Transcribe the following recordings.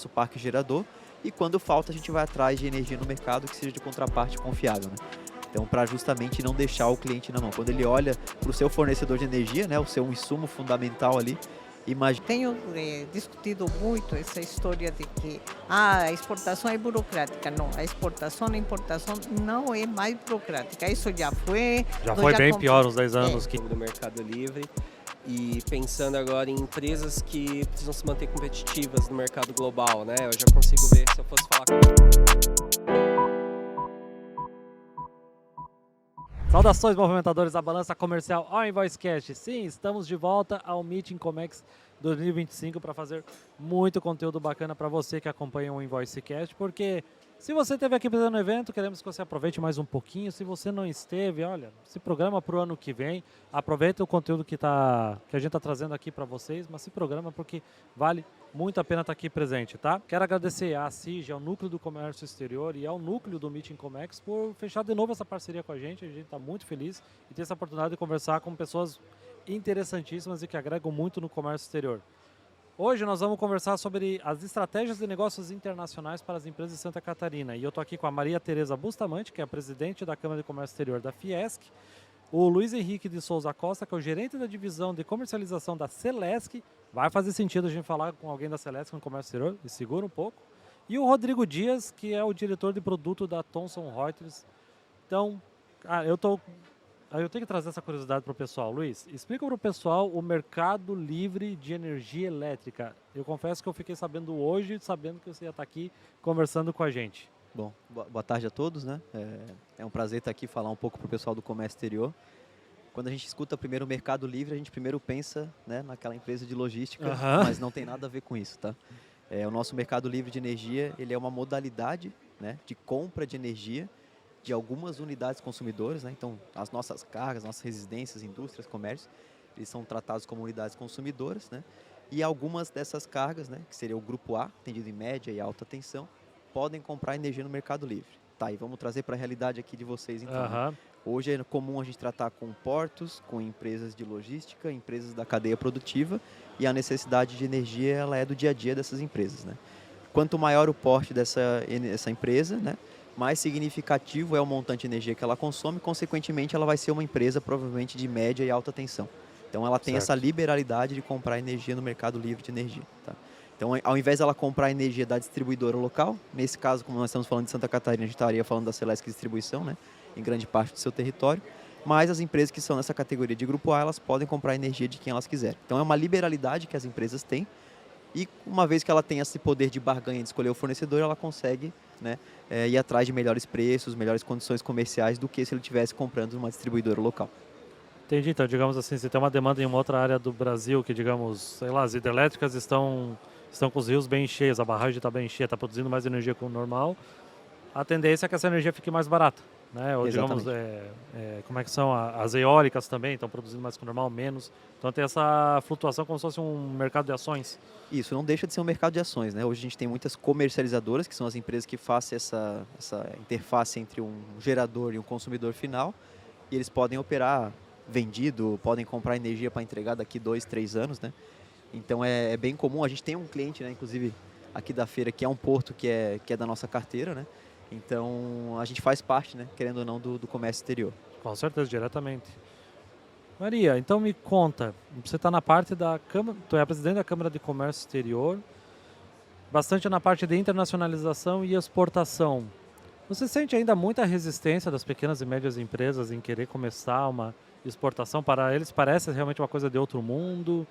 nosso parque gerador e quando falta a gente vai atrás de energia no mercado que seja de contraparte confiável, né? Então, para justamente não deixar o cliente na mão. Quando ele olha para o seu fornecedor de energia, né, o seu insumo fundamental ali, imagina. Tenho discutido muito essa história de que a exportação é burocrática. Não, a importação não é mais burocrática. Isso já foi. Já nós foi bem comp- pior uns 10 anos. Que... do Mercado Livre e pensando agora em empresas que precisam se manter competitivas no mercado global, né? Eu já consigo ver se eu fosse falar Saudações, movimentadores da balança comercial ao InvoiceCast. Sim, estamos de volta ao Meeting Comex 2025 para fazer muito conteúdo bacana para você que acompanha o InvoiceCast, porque se você esteve aqui presente no evento, queremos que você aproveite mais um pouquinho. Se você não esteve, olha, se programa para o ano que vem, aproveita o conteúdo que a gente está trazendo aqui para vocês, mas se programa porque vale muito a pena estar aqui presente, tá? Quero agradecer à CIG, ao Núcleo do Comércio Exterior e ao Núcleo do Meeting Comex por fechar de novo essa parceria com a gente está muito feliz e ter essa oportunidade de conversar com pessoas interessantíssimas e que agregam muito no comércio exterior. Hoje nós vamos conversar sobre as estratégias de negócios internacionais para as empresas de Santa Catarina. E eu estou aqui com a Maria Tereza Bustamante, que é a presidente da Câmara de Comércio Exterior da Fiesc, o Luiz Henrique de Souza Costa, que é o gerente da divisão de comercialização da Celesc. Vai fazer sentido a gente falar com alguém da Celesc no comércio exterior, me segura um pouco. E o Rodrigo Dias, que é o diretor de produto da Thomson Reuters. Então, eu tenho que trazer essa curiosidade para o pessoal. Luiz, explica para o pessoal o mercado livre de energia elétrica. Eu confesso que eu fiquei sabendo hoje, sabendo que você ia estar aqui conversando com a gente. Bom, boa tarde a todos, né? É um prazer estar aqui falar um pouco para o pessoal do comércio exterior. Quando a gente escuta primeiro o mercado livre, a gente primeiro pensa, né, naquela empresa de logística, mas não tem nada a ver com isso, tá? O nosso mercado livre de energia, ele é uma modalidade, né, de compra de energia de algumas unidades consumidoras, né? Então, as nossas cargas, nossas residências, indústrias, comércios, eles são tratados como unidades consumidoras, né? E algumas dessas cargas, né, que seria o grupo A, atendido em média e alta tensão, podem comprar energia no Mercado Livre. Tá, e vamos trazer para a realidade aqui de vocês, então. Né? Hoje é comum a gente tratar com portos, com empresas de logística, empresas da cadeia produtiva, e a necessidade de energia ela é do dia a dia dessas empresas, né? Quanto maior o porte dessa empresa, né, mais significativo é o montante de energia que ela consome, consequentemente ela vai ser uma empresa provavelmente de média e alta tensão. Então ela tem essa liberalidade de comprar energia no Mercado Livre de energia. Tá? Então ao invés dela comprar energia da distribuidora local, nesse caso, como nós estamos falando de Santa Catarina, a gente estaria falando da Celesc Distribuição, né, em grande parte do seu território, mas as empresas que são nessa categoria de grupo A, elas podem comprar energia de quem elas quiserem. Então é uma liberalidade que as empresas têm, e uma vez que ela tem esse poder de barganha de escolher o fornecedor, ela consegue, né, ir atrás de melhores preços, melhores condições comerciais do que se ele estivesse comprando numa distribuidora local. Entendi, então digamos assim, se tem uma demanda em uma outra área do Brasil que, digamos, sei lá, as hidrelétricas estão com os rios bem cheios, a barragem está bem cheia, está produzindo mais energia que o normal, a tendência é que essa energia fique mais barata, né? Ou digamos, como é que são as eólicas também, estão produzindo mais que o normal, menos. Então tem essa flutuação como se fosse um mercado de ações. Isso, não deixa de ser um mercado de ações, né? Hoje a gente tem muitas comercializadoras, que são as empresas que fazem essa interface entre um gerador e um consumidor final, e eles podem operar vendido, podem comprar energia para entregar daqui 2, 3 anos, né? Então é bem comum, a gente tem um cliente, né, inclusive aqui da feira, que é um porto que é da nossa carteira, né? Então a gente faz parte, né, querendo ou não, do comércio exterior. Com certeza, diretamente. Maria, então me conta, você está na parte da Câmara, tu é a presidente da Câmara de Comércio Exterior, bastante na parte de internacionalização e exportação. Você sente ainda muita resistência das pequenas e médias empresas em querer começar uma exportação? Para eles parece realmente uma coisa de outro mundo?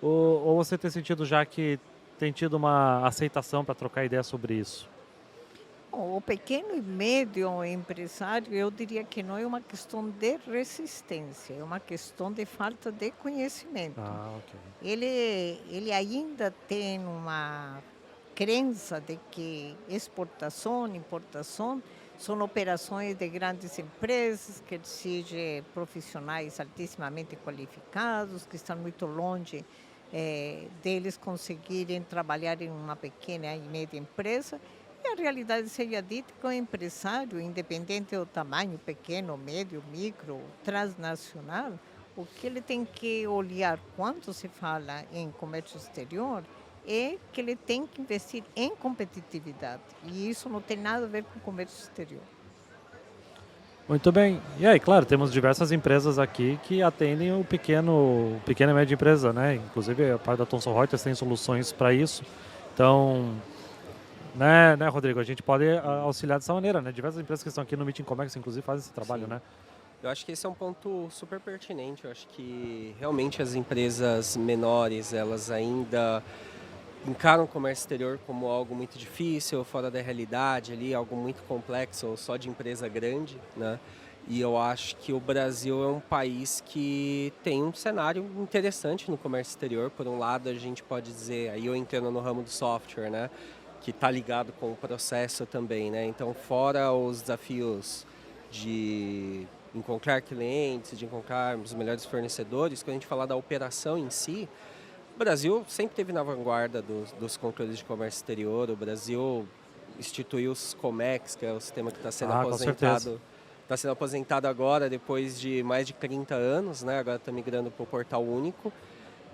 Ou você tem sentido já que tem tido uma aceitação para trocar ideia sobre isso? Bom, o pequeno e médio empresário, eu diria que não é uma questão de resistência, é uma questão de falta de conhecimento. Ok. Ele ainda tem uma crença de que exportação, importação são operações de grandes empresas, que exigem profissionais altissimamente qualificados, que estão muito longe deles conseguirem trabalhar em uma pequena e média empresa. E a realidade seja dita que o empresário, independente do tamanho, pequeno, médio, micro, transnacional, o que ele tem que olhar quando se fala em comércio exterior é que ele tem que investir em competitividade. E isso não tem nada a ver com o comércio exterior. Muito bem. E aí, claro, temos diversas empresas aqui que atendem o pequena e média empresa, né? Inclusive a parte da Thomson Reuters tem soluções para isso. Então, né, Rodrigo, a gente pode auxiliar dessa maneira, né? Diversas empresas que estão aqui no Meeting Comex, inclusive, fazem esse trabalho, Sim. né? Eu acho que esse é um ponto super pertinente. Eu acho que realmente as empresas menores, elas ainda encaram o comércio exterior como algo muito difícil, fora da realidade, ali, algo muito complexo, ou só de empresa grande, né? E eu acho que o Brasil é um país que tem um cenário interessante no comércio exterior. Por um lado, a gente pode dizer, aí eu entendo no ramo do software, né? Que está ligado com o processo também, né? Então, fora os desafios de encontrar clientes, de encontrar os melhores fornecedores, quando a gente falar da operação em si, o Brasil sempre esteve na vanguarda dos controles de comércio exterior. O Brasil instituiu os COMEX, que é o sistema que está sendo aposentado. Está sendo aposentado agora, depois de mais de 30 anos, né? Agora está migrando para o Portal Único,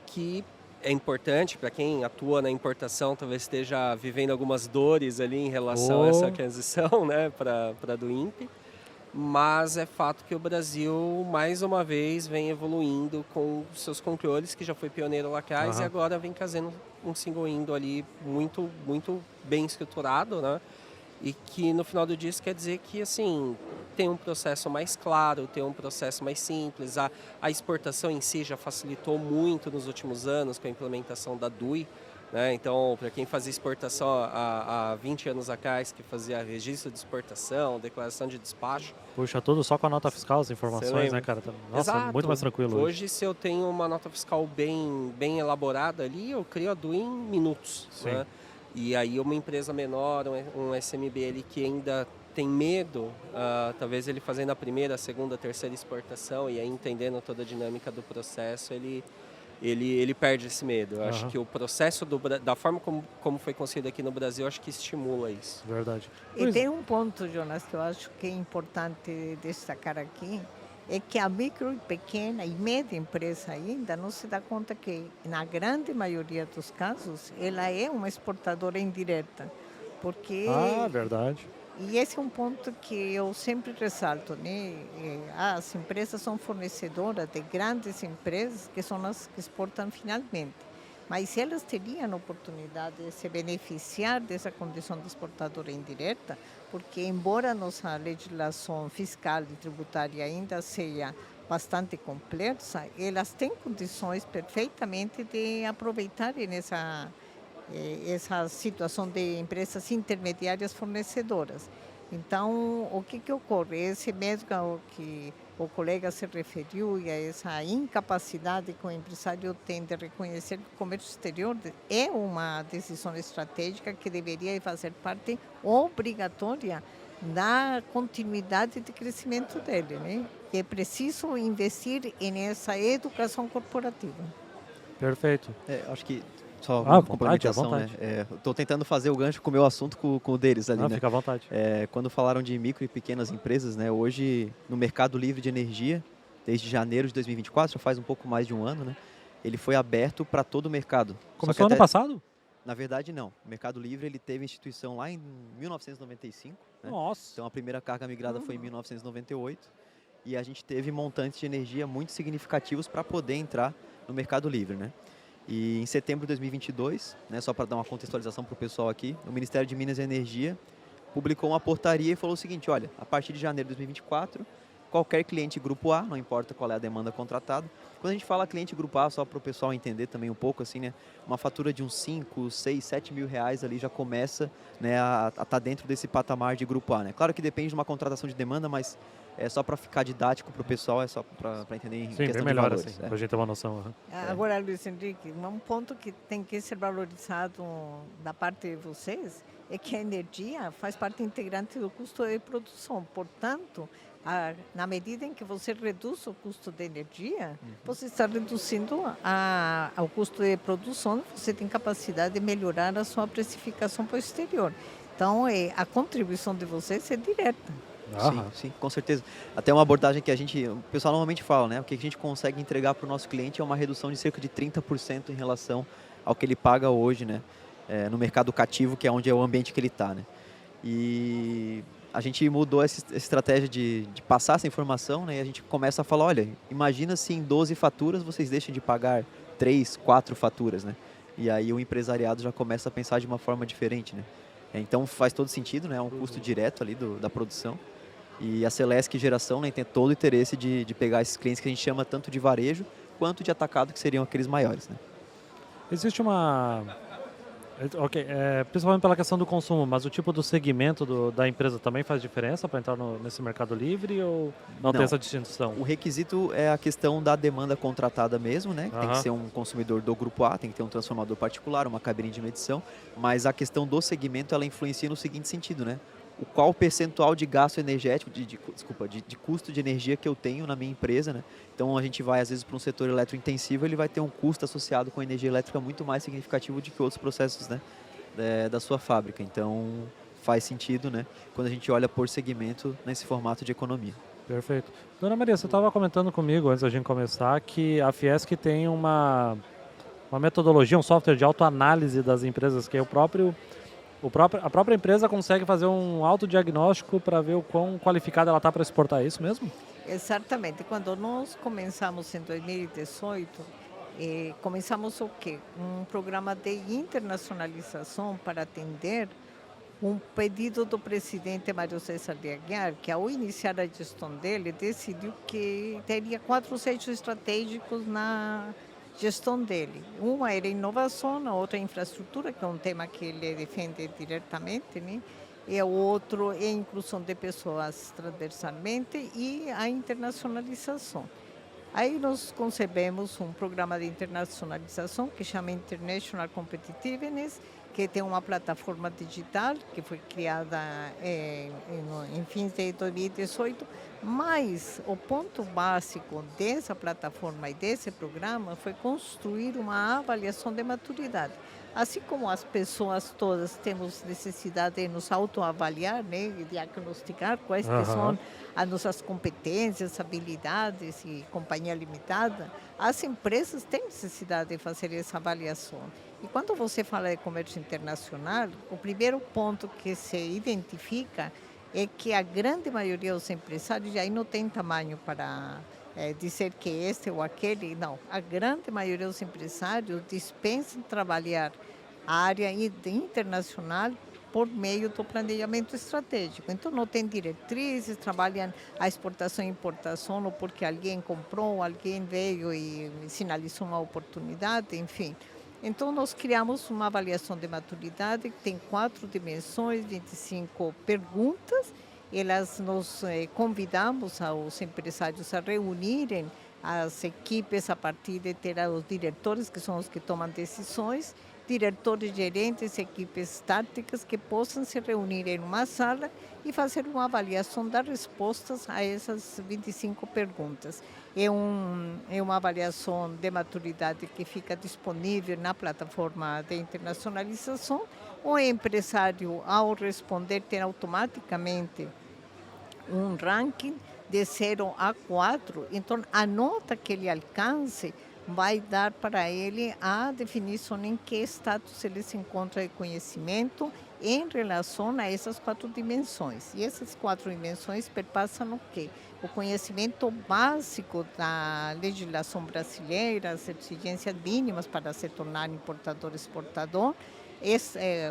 que é importante para quem atua na importação, talvez esteja vivendo algumas dores ali em relação a essa transição, né? Para do INPE. Mas é fato que o Brasil, mais uma vez, vem evoluindo com seus controles, que já foi pioneiro lá atrás, e agora vem trazendo um single window ali muito, muito bem estruturado, né? E que no final do dia isso quer dizer que, assim, tem um processo mais claro, tem um processo mais simples. A exportação em si já facilitou muito nos últimos anos com a implementação da DUI, né? Então, para quem fazia exportação há 20 anos atrás, que fazia registro de exportação, declaração de despacho. Puxa, tudo só com a nota fiscal, as informações, né, cara? Nossa, Exato. Muito mais tranquilo. Hoje, se eu tenho uma nota fiscal bem elaborada ali, eu crio a DUI em minutos. Sim. Né? E aí uma empresa menor, um SMB que ainda tem medo, talvez ele fazendo a primeira, a segunda, a terceira exportação e aí entendendo toda a dinâmica do processo, ele perde esse medo. Eu acho que o processo da forma como foi construído aqui no Brasil, eu acho que estimula isso. Verdade. E tem um ponto, Jonas, que eu acho que é importante destacar aqui, é que a micro, pequena e média empresa ainda não se dá conta que, na grande maioria dos casos, ela é uma exportadora indireta. Porque verdade. E esse é um ponto que eu sempre ressalto, né? As empresas são fornecedoras de grandes empresas que são as que exportam finalmente. Mas elas teriam a oportunidade de se beneficiar dessa condição de exportadora indireta, porque embora nossa legislação fiscal e tributária ainda seja bastante complexa, elas têm condições perfeitamente de aproveitarem essa situação de empresas intermediárias fornecedoras. Então, o que ocorre? Esse mesmo que o colega se referiu e a essa incapacidade que o empresário tem de reconhecer que o comércio exterior é uma decisão estratégica que deveria fazer parte obrigatória da continuidade de crescimento dele, né? É preciso investir nessa educação corporativa. Perfeito. Acho que só uma complementação, vontade. né? Estou tentando fazer o gancho com o meu assunto com o deles ali, né? Fica à vontade. Quando falaram de micro e pequenas empresas, né? Hoje, no mercado livre de energia, desde janeiro de 2024, já faz um pouco mais de um ano, né? Ele foi aberto para todo o mercado. Começou ano passado? Na verdade, não. O Mercado Livre ele teve instituição lá em 1995. Né? Nossa! Então, a primeira carga migrada foi em 1998. E a gente teve montantes de energia muito significativos para poder entrar no Mercado Livre, né? E em setembro de 2022, né, só para dar uma contextualização para o pessoal aqui, o Ministério de Minas e Energia publicou uma portaria e falou o seguinte, olha, a partir de janeiro de 2024, qualquer cliente Grupo A, não importa qual é a demanda contratada. Quando a gente fala cliente Grupo A, só para o pessoal entender também um pouco, assim, né, uma fatura de uns 5, 6, 7 mil reais ali já começa, né, a estar dentro desse patamar de Grupo A. Né? Claro que depende de uma contratação de demanda, mas é só para ficar didático para o pessoal, é só para entender em questão bem melhor, de valores. Assim, para a gente ter uma noção. Agora, Luiz Henrique, um ponto que tem que ser valorizado da parte de vocês é que a energia faz parte integrante do custo de produção. Portanto, na medida em que você reduz o custo de energia, você está reduzindo o custo de produção, você tem capacidade de melhorar a sua precificação para o exterior. Então, a contribuição de vocês é direta. Sim, com certeza. Até uma abordagem que o pessoal normalmente fala, né? O que a gente consegue entregar para o nosso cliente é uma redução de cerca de 30% em relação ao que ele paga hoje, né? No mercado cativo, que é onde é o ambiente que ele está, né? E a gente mudou essa estratégia de passar essa informação, né? E a gente começa a falar, olha, imagina se em 12 faturas vocês deixam de pagar 3, 4 faturas, né? E aí o empresariado já começa a pensar de uma forma diferente, né? Então faz todo sentido, né? É um custo direto ali da produção. E a Celesc Geração, né, tem todo o interesse de pegar esses clientes que a gente chama tanto de varejo quanto de atacado, que seriam aqueles maiores, né? Existe uma... Ok, principalmente pela questão do consumo, mas o tipo do segmento da empresa também faz diferença para entrar nesse mercado livre ou não tem essa distinção? O requisito é a questão da demanda contratada mesmo, né? Tem que ser um consumidor do grupo A, tem que ter um transformador particular, uma cabine de medição, mas a questão do segmento ela influencia no seguinte sentido, né? Qual o percentual de gasto energético, de custo de energia que eu tenho na minha empresa, né? Então a gente vai às vezes para um setor eletrointensivo, ele vai ter um custo associado com energia elétrica muito mais significativo do que outros processos, né? Da sua fábrica. Então faz sentido, né? Quando a gente olha por segmento nesse formato de economia. Perfeito. Dona Maria, você estava comentando comigo antes da gente começar que a Fiesc tem uma metodologia, um software de autoanálise das empresas, que é a própria empresa consegue fazer um autodiagnóstico para ver o quão qualificada ela está para exportar, é isso mesmo? Exatamente. Quando nós começamos em 2018, começamos o quê? Um programa de internacionalização para atender um pedido do presidente Mário César de Aguiar, que ao iniciar a gestão dele, decidiu que teria 4 eixos estratégicos na gestão dele. Uma era inovação, a outra infraestrutura, que é um tema que ele defende diretamente, né? E o outro é a inclusão de pessoas transversalmente e a internacionalização. Aí nós concebemos um programa de internacionalização que chama International Competitiveness, que tem uma plataforma digital que foi criada em fins de 2018, mas o ponto básico dessa plataforma e desse programa foi construir uma avaliação de maturidade. Assim como as pessoas todas temos necessidade de nos autoavaliar, né, e diagnosticar quais que são as nossas competências, habilidades e companhia limitada, as empresas têm necessidade de fazer essa avaliação. E quando você fala de comércio internacional, o primeiro ponto que se identifica é que a grande maioria dos empresários aí não tem tamanho para dizer que este ou aquele, não. A grande maioria dos empresários dispensam trabalhar a área internacional por meio do planejamento estratégico. Então, não tem diretrizes, trabalham a exportação e importação ou porque alguém comprou, alguém veio e sinalizou uma oportunidade, enfim. Então, nós criamos uma avaliação de maturidade que tem 4 dimensões, 25 perguntas. Nós convidamos aos empresários a reunirem as equipes a partir de ter os diretores, que são os que tomam decisões, diretores, gerentes, equipes táticas que possam se reunir em uma sala e fazer uma avaliação das respostas a essas 25 perguntas. É uma avaliação de maturidade que fica disponível na plataforma de internacionalização. O empresário, ao responder, tem automaticamente um ranking de 0 a 4. Então, a nota que ele alcance vai dar para ele a definição em que status ele se encontra de conhecimento em relação a essas 4 dimensões. E essas 4 dimensões perpassam o quê? O conhecimento básico da legislação brasileira, as exigências mínimas para se tornar importador-exportador,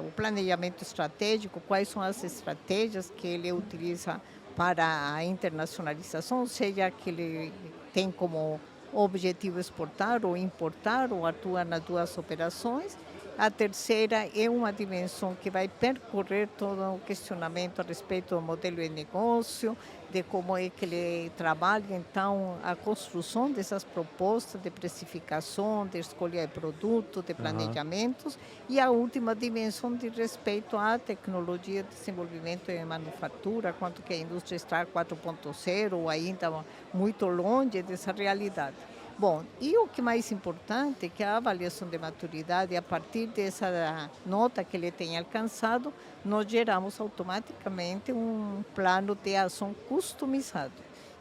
o planejamento estratégico, quais são as estratégias que ele utiliza para a internacionalização, seja que ele tem como objetivo exportar ou importar ou atua nas 2 operações. A terceira é uma dimensão que vai percorrer todo o questionamento a respeito do modelo de negócio, de como é que ele trabalha, então, a construção dessas propostas de precificação, de escolha de produto, de planejamentos. E a última dimensão de respeito à tecnologia de desenvolvimento e manufatura, quanto que a indústria está 4.0 ou ainda muito longe dessa realidade. Bom, e o que mais importante é que a avaliação de maturidade, a partir dessa nota que ele tem alcançado, nós geramos automaticamente um plano de ação customizado.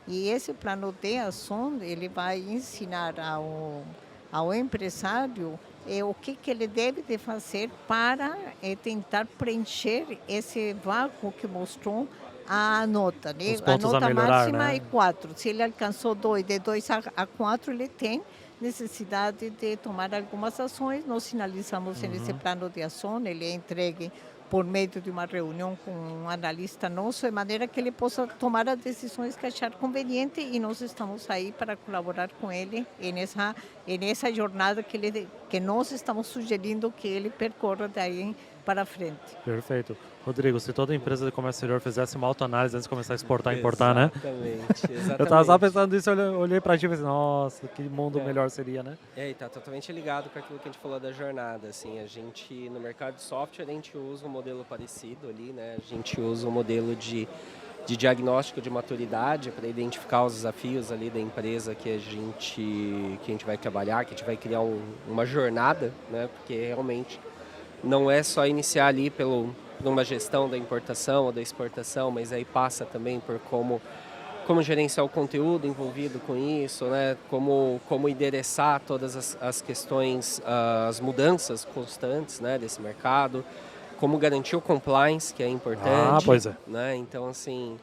E esse plano de ação, ele vai ensinar ao empresário o que ele deve de fazer para tentar preencher esse vácuo que mostrou a nota, né? Os A pontos a nota melhorar, máxima né? é 4. Se ele alcançou 2, de 2 a 4, ele tem necessidade de tomar algumas ações. Nós sinalizamos nesse plano de ação, ele é entregue por meio de uma reunião com um analista nosso, de maneira que ele possa tomar as decisões que achar conveniente, e nós estamos aí para colaborar com ele nessa jornada que nós estamos sugerindo que ele percorra daí para frente. Perfeito. Rodrigo, se toda empresa de comércio exterior fizesse uma autoanálise antes de começar a exportar e importar, né? Exatamente. Eu tava só pensando nisso, eu olhei pra ti e pensei, nossa, que mundo melhor seria, né? E tá totalmente ligado com aquilo que a gente falou da jornada, assim, a gente, no mercado de software, a gente usa um modelo parecido ali, né? A gente usa um modelo de diagnóstico de maturidade para identificar os desafios ali da empresa que a gente vai trabalhar, que a gente vai criar uma jornada, né? Porque realmente não é só iniciar ali por uma gestão da importação ou da exportação, mas aí passa também por como gerenciar o conteúdo envolvido com isso, né? Como endereçar todas as questões, as mudanças constantes, né, desse mercado, como garantir o compliance, que é importante. Ah, pois é. Né? Então, assim,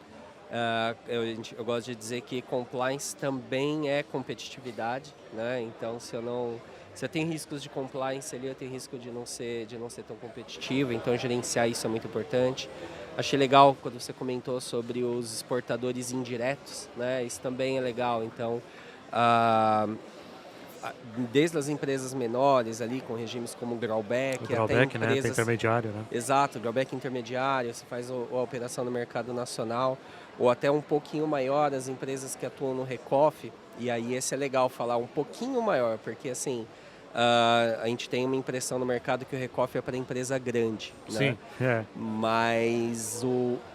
eu gosto de dizer que compliance também é competitividade, né? Então, se eu tenho riscos de compliance ali, eu tenho risco de não ser tão competitivo, então gerenciar isso é muito importante. Achei legal quando você comentou sobre os exportadores indiretos, né? Isso também é legal. Então, desde as empresas menores ali, com regimes como o Grauback, O drawback, até né? empresas... Tem intermediário, né? Exato, o Grauback intermediário, você faz a operação no mercado nacional, ou até um pouquinho maior, as empresas que atuam no Recoff, e aí esse é legal falar um pouquinho maior, porque assim, a gente tem uma impressão no mercado que o Recoff é para empresa grande, né? Sim, é. Mas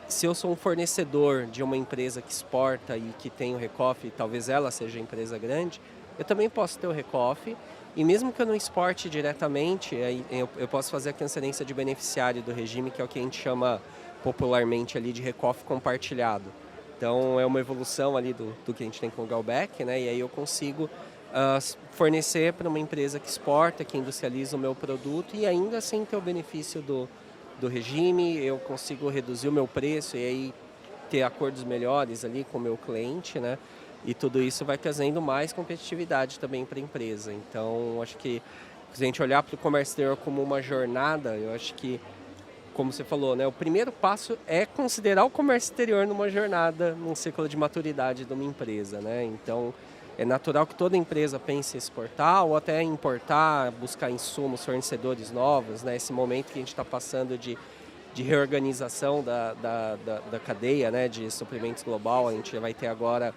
se eu sou um fornecedor de uma empresa que exporta e que tem o Recoff, talvez ela seja empresa grande, eu também posso ter o Recoff, e mesmo que eu não exporte diretamente, eu posso fazer a transferência de beneficiário do regime, que é o que a gente chama popularmente ali de Recoff compartilhado. Então é uma evolução ali do que a gente tem com o Grauback, né? E aí eu consigo fornecer para uma empresa que exporta, que industrializa o meu produto e ainda assim ter o benefício do regime, eu consigo reduzir o meu preço e aí ter acordos melhores ali com o meu cliente, né? E tudo isso vai trazendo mais competitividade também para a empresa. Então, acho que se a gente olhar para o comércio exterior como uma jornada, eu acho que, como você falou, né, o primeiro passo é considerar o comércio exterior numa jornada, num ciclo de maturidade de uma empresa, né? Então, é natural que toda empresa pense em exportar ou até importar, buscar insumos, fornecedores novos, né? Esse momento que a gente está passando de reorganização da cadeia, né, de suprimentos global, a gente vai ter agora,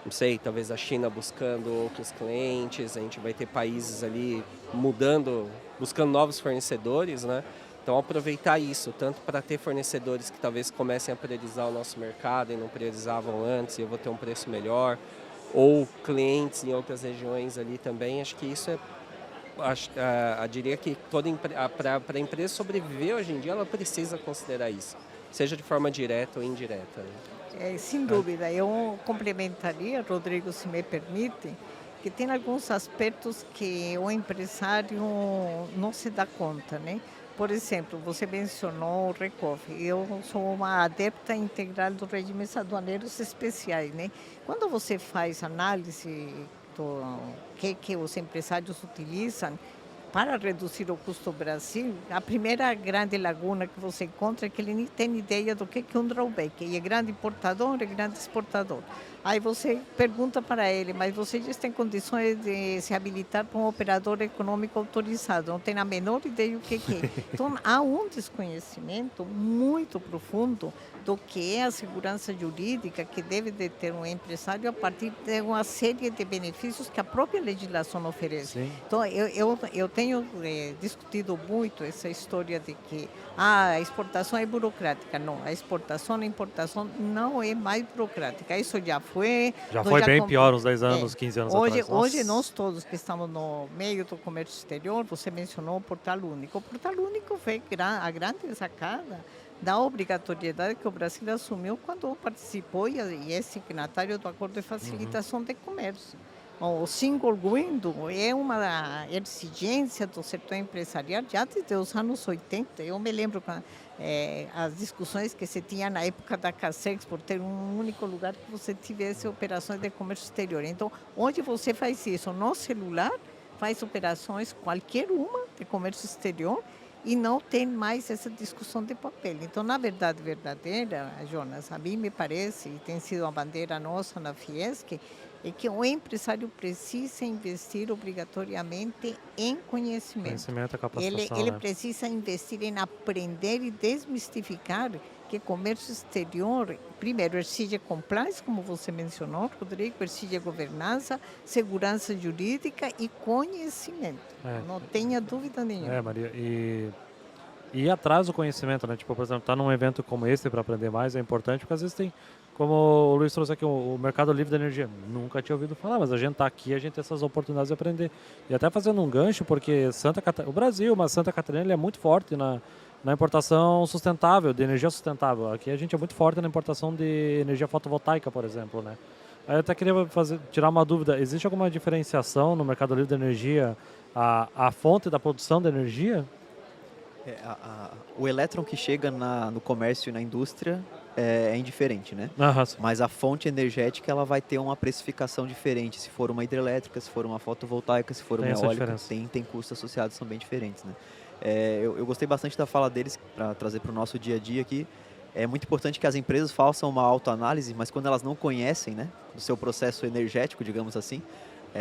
não sei, talvez a China buscando outros clientes, a gente vai ter países ali mudando, buscando novos fornecedores, né? Então aproveitar isso, tanto para ter fornecedores que talvez comecem a priorizar o nosso mercado e não priorizavam antes, e eu vou ter um preço melhor, ou clientes em outras regiões ali também, acho que isso eu diria que para a empresa sobreviver hoje em dia, ela precisa considerar isso, seja de forma direta ou indireta, né? Sem dúvida, eu complementaria, Rodrigo, se me permite, que tem alguns aspectos que o empresário não se dá conta, né? Por exemplo, você mencionou o Recoff. Eu sou uma adepta integral dos regimes aduaneiros especiais, né? Quando você faz análise do que os empresários utilizam para reduzir o custo do Brasil, a primeira grande laguna que você encontra é que ele nem tem ideia do que é um drawback. E é grande importador, é grande exportador. Aí você pergunta para ele, mas você já está em condições de se habilitar para um operador econômico autorizado, não tem a menor ideia do que é. Então, há um desconhecimento muito profundo do que é a segurança jurídica que deve de ter um empresário a partir de uma série de benefícios que a própria legislação oferece. Sim. Então, eu tenho discutido muito essa história de que a exportação é burocrática. Não, a exportação e a importação não é mais burocrática. Isso já foi. Já foi bem pior uns 10 anos, 15 anos atrás. Hoje, nós todos que estamos no meio do comércio exterior, você mencionou o Portal Único. O Portal Único foi a grande sacada da obrigatoriedade que o Brasil assumiu quando participou e é signatário do Acordo de Facilitação de Comércio. O single window é uma exigência do setor empresarial já desde os anos 80. Eu me lembro as discussões que se tinha na época da Casex por ter um único lugar que você tivesse operações de comércio exterior. Então, onde você faz isso? No celular, faz operações, qualquer uma, de comércio exterior, e não tem mais essa discussão de papel. Então, na verdade verdadeira, Jonas, a mim me parece, e tem sido a bandeira nossa na Fiesc, é que o empresário precisa investir obrigatoriamente em conhecimento. Conhecimento e capacitação. Ele precisa investir em aprender e desmistificar que comércio exterior, primeiro, exige compliance, como você mencionou, Rodrigo, exige governança, segurança jurídica e conhecimento. Não tenha dúvida nenhuma. Maria, e ir atrás do conhecimento, né? Tipo, por exemplo, estar num evento como esse para aprender mais é importante, porque às vezes tem, como o Luiz trouxe aqui, o mercado livre da energia. Nunca tinha ouvido falar, mas a gente está aqui, a gente tem essas oportunidades de aprender. E até fazendo um gancho, porque o Brasil, mas Santa Catarina, ele é muito forte na importação sustentável, de energia sustentável. Aqui a gente é muito forte na importação de energia fotovoltaica, por exemplo, né? Aí eu até queria tirar uma dúvida. Existe alguma diferenciação no mercado livre da energia, a fonte da produção de energia? O elétron que chega no comércio e na indústria é indiferente, né? Mas a fonte energética ela vai ter uma precificação diferente. Se for uma hidrelétrica, se for uma fotovoltaica, se for uma eólica, tem custos associados, são bem diferentes, né? Eu gostei bastante da fala deles para trazer para o nosso dia a dia aqui. É muito importante que as empresas façam uma autoanálise, mas quando elas não conhecem, né, do seu processo energético, digamos assim,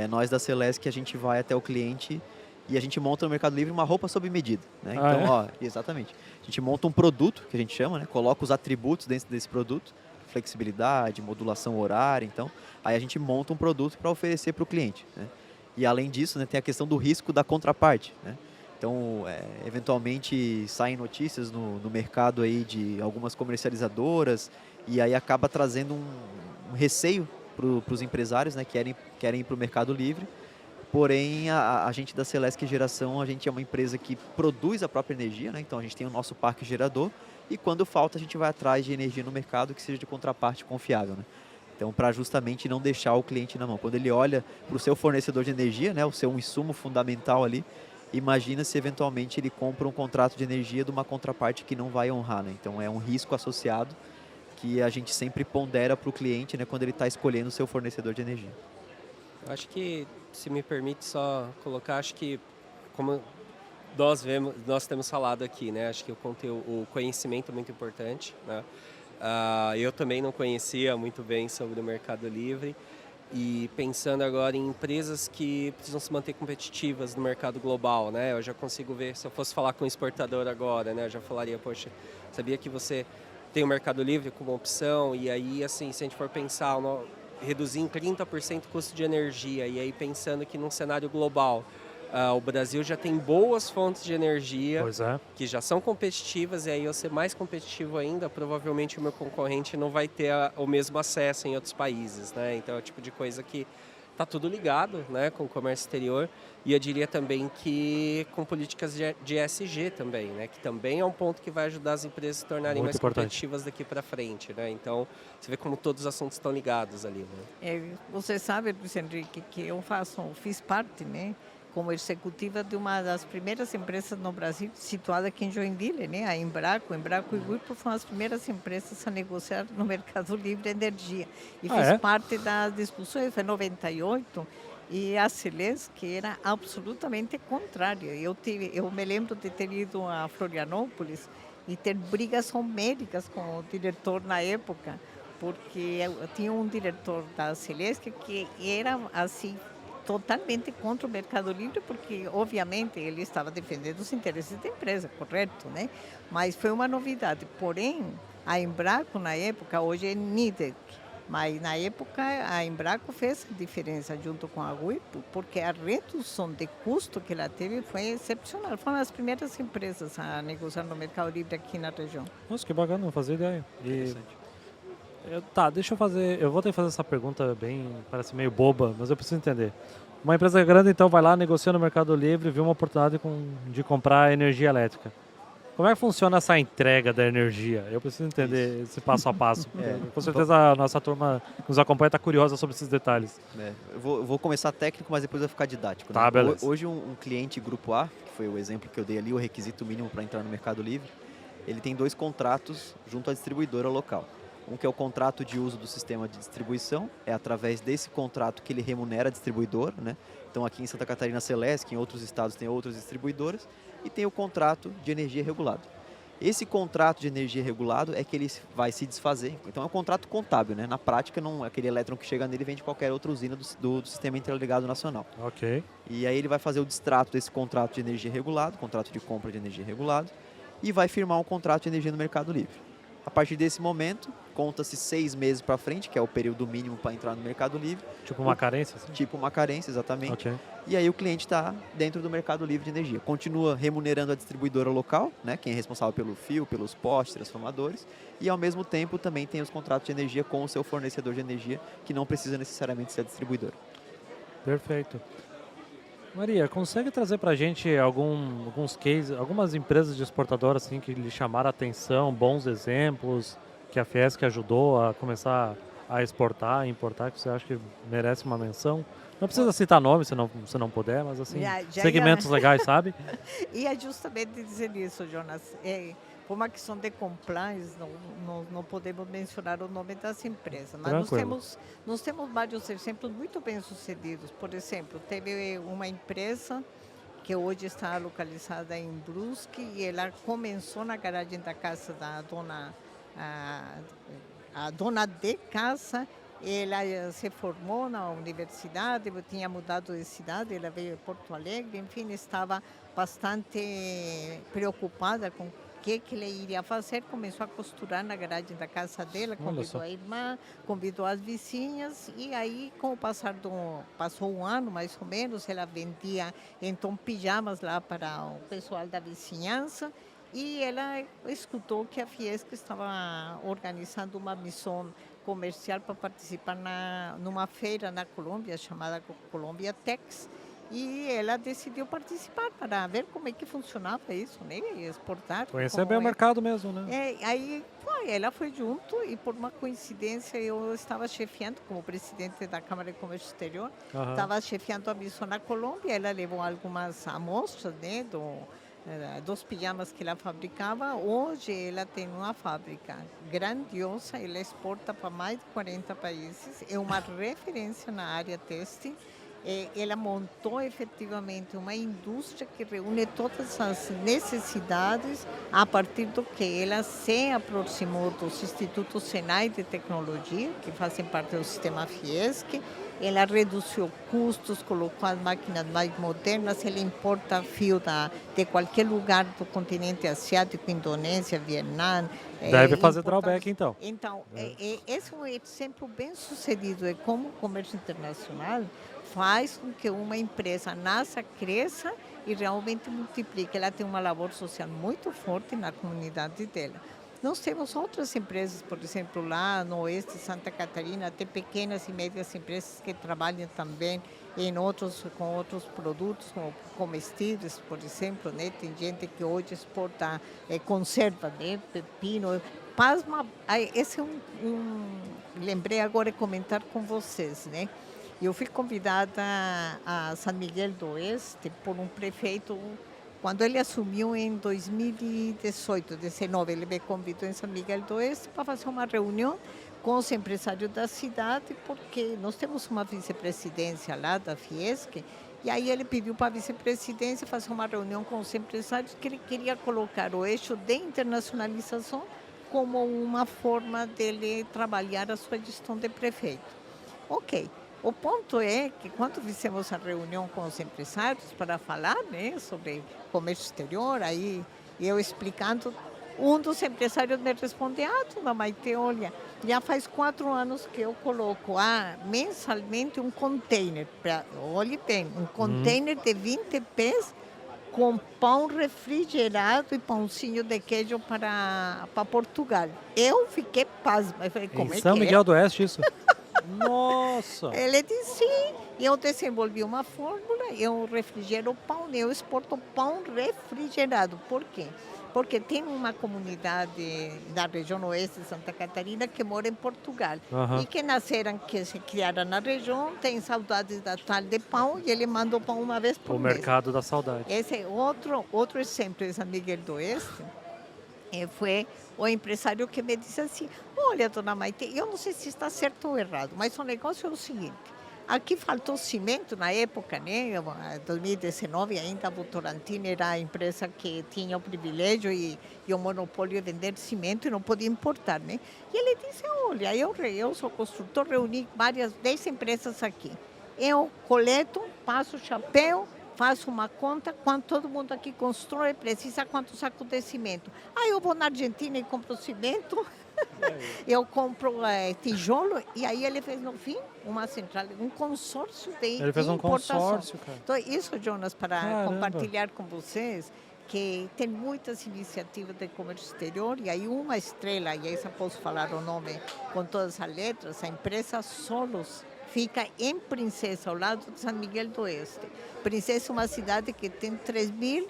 nós da Celesc, a gente vai até o cliente e a gente monta no Mercado Livre uma roupa sob medida, né? Então, exatamente. A gente monta um produto, que a gente chama, né? Coloca os atributos dentro desse produto, flexibilidade, modulação horária, então, aí a gente monta um produto para oferecer para o cliente, né? E além disso, né, tem a questão do risco da contraparte, né? Então, eventualmente saem notícias no mercado aí de algumas comercializadoras e aí acaba trazendo um receio para os empresários, né, que querem ir para o Mercado Livre. Porém, a gente da Celesc Geração, a gente é uma empresa que produz a própria energia, né? Então a gente tem o nosso parque gerador e quando falta a gente vai atrás de energia no mercado que seja de contraparte confiável, né? Então, para justamente não deixar o cliente na mão. Quando ele olha para o seu fornecedor de energia, né, o seu insumo fundamental ali, imagina se eventualmente ele compra um contrato de energia de uma contraparte que não vai honrar, né? Então é um risco associado que a gente sempre pondera para o cliente, né, quando ele está escolhendo o seu fornecedor de energia. Acho que, se me permite só colocar, acho que como nós temos falado aqui, né? Acho que o conhecimento é muito importante, né? Eu também não conhecia muito bem sobre o Mercado Livre. E pensando agora em empresas que precisam se manter competitivas no mercado global, né? Eu já consigo ver, se eu fosse falar com um exportador agora, né? Eu já falaria, poxa, sabia que você tem o Mercado Livre como opção? E aí, assim, se a gente for pensar, reduzir em 30% o custo de energia, e aí pensando que num cenário global, o Brasil já tem boas fontes de energia que já são competitivas, e aí eu ser mais competitivo ainda, provavelmente o meu concorrente não vai ter o mesmo acesso em outros países, né? Então é o tipo de coisa que está tudo ligado, né, com o comércio exterior, e eu diria também que com políticas de ESG também, né, que também é um ponto que vai ajudar as empresas a se tornarem mais competitivas daqui para frente, né? Então você vê como todos os assuntos estão ligados ali, né? Você sabe, Luiz Henrique, que eu fiz parte, né, como executiva de uma das primeiras empresas no Brasil, situada aqui em Joinville, né? A Embraco e Whirlpool foram as primeiras empresas a negociar no Mercado Livre energia. E fiz parte das discussões, foi em 98, e a Celesc era absolutamente contrária. Eu me lembro de ter ido a Florianópolis e ter brigas homéricas com o diretor na época, porque eu tinha um diretor da Celesc que era assim, totalmente contra o Mercado Livre, porque, obviamente, ele estava defendendo os interesses da empresa, correto, né? Mas foi uma novidade. Porém, a Embraco, na época, hoje é Nidec, mas na época a Embraco fez a diferença junto com a Whirlpool, porque a redução de custo que ela teve foi excepcional. Foram as primeiras empresas a negociar no Mercado Livre aqui na região. Nossa, que bacana, não fazia ideia. Deixa eu fazer. Eu vou ter que fazer essa pergunta parece meio boba, mas eu preciso entender. Uma empresa grande, então, vai lá, negocia no Mercado Livre, vê uma oportunidade de comprar energia elétrica. Como é que funciona essa entrega da energia? Eu preciso entender esse passo a passo. Com certeza a nossa turma que nos acompanha está curiosa sobre esses detalhes. Eu vou começar técnico, mas depois vai ficar didático. Tá, né? beleza. Hoje um cliente grupo A, que foi o exemplo que eu dei ali, o requisito mínimo para entrar no Mercado Livre, ele tem 2 contratos junto à distribuidora local. Um que é o contrato de uso do sistema de distribuição, é através desse contrato que ele remunera a distribuidora, né? Então aqui em Santa Catarina, a Celesc, em outros estados tem outras distribuidoras, e tem o contrato de energia regulado. Esse contrato de energia regulado é que ele vai se desfazer. Então é um contrato contábil, né? Na prática, não, aquele elétron que chega nele vem de qualquer outra usina do Sistema Interligado Nacional. Ok. E aí ele vai fazer o distrato desse contrato de energia regulado, contrato de compra de energia regulado, e vai firmar um contrato de energia no Mercado Livre. A partir desse momento, conta-se 6 meses para frente, que é o período mínimo para entrar no Mercado Livre. Tipo uma carência? Assim? Tipo uma carência, exatamente. Ok. E aí o cliente está dentro do Mercado Livre de energia. Continua remunerando a distribuidora local, né, quem é responsável pelo fio, pelos postes, transformadores, e ao mesmo tempo também tem os contratos de energia com o seu fornecedor de energia, que não precisa necessariamente ser a distribuidora. Perfeito. Maria, consegue trazer para a gente alguns cases, algumas empresas de exportadoras assim, que lhe chamaram a atenção, bons exemplos, que a Fiesc ajudou a começar a exportar, a importar, que você acha que merece uma menção? Não precisa citar nome se não puder, mas assim, segmentos legais, sabe? Ia justamente dizer isso, Jonas. Por uma questão de compliance, não podemos mencionar o nome das empresas, mas nós temos vários exemplos muito bem-sucedidos. Por exemplo, teve uma empresa que hoje está localizada em Brusque e ela começou na garagem da casa da dona, a dona de casa. Ela se formou na universidade, tinha mudado de cidade, ela veio de Porto Alegre, enfim, estava bastante preocupada com o que ele iria fazer. Começou a costurar na garagem da casa dela, convidou a irmã, convidou as vizinhas, e aí, com o passar passou um ano mais ou menos, ela vendia então pijamas lá para o pessoal da vizinhança, e ela escutou que a Fiesc estava organizando uma missão comercial para participar numa feira na Colômbia chamada Colômbia Tex, e ela decidiu participar para ver como é que funcionava isso, né? Exportar. Conhecer bem o mercado mesmo, né? Aí ela foi junto e por uma coincidência eu estava chefiando como presidente da Câmara de Comércio Exterior, estava chefiando a missão na Colômbia, ela levou algumas amostras, né, dos pijamas que ela fabricava. Hoje ela tem uma fábrica grandiosa, ela exporta para mais de 40 países, é uma referência na área têxtil. Ela montou efetivamente uma indústria que reúne todas as necessidades a partir do que ela se aproximou dos institutos Senai de tecnologia, que fazem parte do sistema Fiesc. Ela reduziu custos, colocou as máquinas mais modernas, ela importa fio de qualquer lugar do continente asiático, Indonésia, Vietnã. Deve fazer drawback, então. Então, esse é um exemplo bem sucedido de como o comércio internacional faz com que uma empresa nasça, cresça e realmente multiplique. Ela tem uma labor social muito forte na comunidade dela. Nós temos outras empresas, por exemplo, lá no oeste de Santa Catarina, tem pequenas e médias empresas que trabalham também com outros produtos, como comestíveis, por exemplo, né? Tem gente que hoje exporta conserva, né? Pepino. Pasma, esse é lembrei agora de comentar com vocês, né? Eu fui convidada a São Miguel do Oeste por um prefeito. Quando ele assumiu em 2018, 2019, ele me convidou em São Miguel do Oeste para fazer uma reunião com os empresários da cidade, porque nós temos uma vice-presidência lá da Fiesc, e aí ele pediu para a vice-presidência fazer uma reunião com os empresários, que ele queria colocar o eixo de internacionalização como uma forma dele trabalhar a sua gestão de prefeito. Ok. O ponto é que quando fizemos a reunião com os empresários para falar, né, sobre comércio exterior, aí eu explicando, um dos empresários me responde: dona Maite, olha, já faz 4 anos que eu coloco mensalmente um container, olhe bem, um container de 20 pés com pão refrigerado e pãozinho de queijo para Portugal. Eu fiquei pasma. Eu falei, como em São Miguel do Oeste, isso? Nossa! Ele disse sim. Eu desenvolvi uma fórmula, eu refrigero o pão, eu exporto pão refrigerado. Por quê? porque tem uma comunidade da região oeste de Santa Catarina que mora em Portugal. E que nasceram, que se criaram na região, tem saudades da tal de pão e ele manda o pão uma vez por mês. O mercado da saudade. Esse é outro exemplo de São Miguel do Oeste. Foi o empresário que me disse assim, olha, dona Maite, eu não sei se está certo ou errado, mas o negócio é o seguinte, aqui faltou cimento na época, né? 2019 ainda a Votorantim era a empresa que tinha o privilégio e o monopólio de vender cimento e não podia importar, né? E ele disse, olha, eu sou construtor, reuni 10 empresas aqui. Eu coleto, passo o chapéu, faço uma conta, quando todo mundo aqui constrói, precisa quanto saco de cimento. Aí eu vou na Argentina e compro cimento, eu compro tijolo, e aí ele fez, no fim, uma central, um consórcio de importação. Ele fez um consórcio, cara. Então, isso, Jonas, para Caramba. compartilhar com vocês, que tem muitas iniciativas de comércio exterior, e aí uma estrela, e essa posso falar o nome com todas as letras, a empresa Solos, fica em Princesa, ao lado de São Miguel do Oeste. Princesa é uma cidade que tem 3.000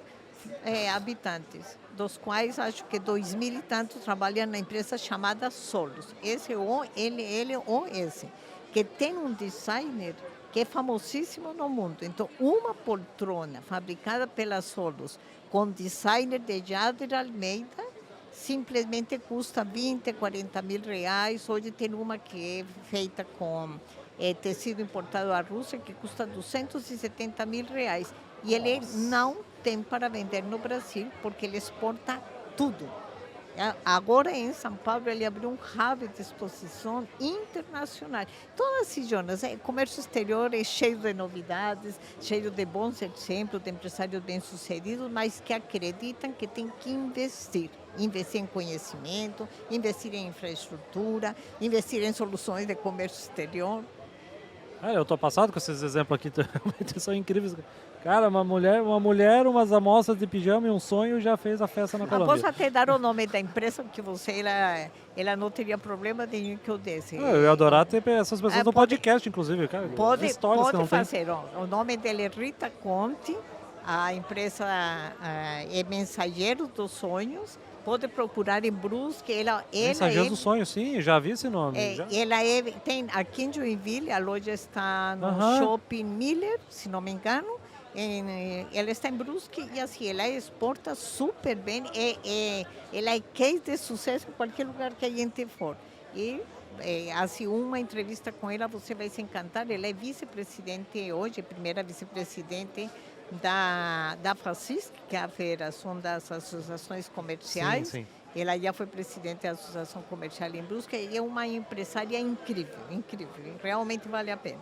habitantes, dos quais acho que 2.000 e tantos trabalham na empresa chamada Solos. Esse é o LLOS, que tem um designer que é famosíssimo no mundo. Então, uma poltrona fabricada pela Solos, com designer de Jader Almeida, simplesmente custa 20, 40 mil reais. Hoje tem uma que é feita com tecido importado da Rússia, que custa 270 mil reais. E ele não tem para vender no Brasil, porque ele exporta tudo. Agora, em São Paulo, ele abriu um hub de exposição internacional. Então, assim, Jonas, o comércio exterior é cheio de novidades, cheio de bons exemplos de empresários bem-sucedidos, mas que acreditam que tem que investir. Investir em conhecimento, investir em infraestrutura, investir em soluções de comércio exterior. Eu tô passado com esses exemplos aqui, realmente são incríveis. Cara, uma mulher, umas amostras de pijama e um sonho já fez a festa na Colômbia. Posso até dar o nome da empresa, que você, ela não teria problema nenhum que eu desse. Eu ia adorar ter essas pessoas no podcast, inclusive. Cara, pode histórias que não fazer. O nome dela é Rita Conte, a empresa é Mensageiros dos Sonhos. Pode procurar em Brusque. Mensageiros do Sonho, sim, já vi esse nome. Ela tem aqui em Joinville, a loja está no Shopping Miller, se não me engano. Ela está em Brusque e assim, ela exporta super bem. Ela é case de sucesso em qualquer lugar que a gente for. E assim, uma entrevista com ela, você vai se encantar. Ela é vice-presidente hoje, primeira vice-presidente da FACISC, que é a Federação das Associações Comerciais. Sim. Ela já foi presidente da Associação Comercial em Brusque e é uma empresária incrível, incrível. Realmente vale a pena.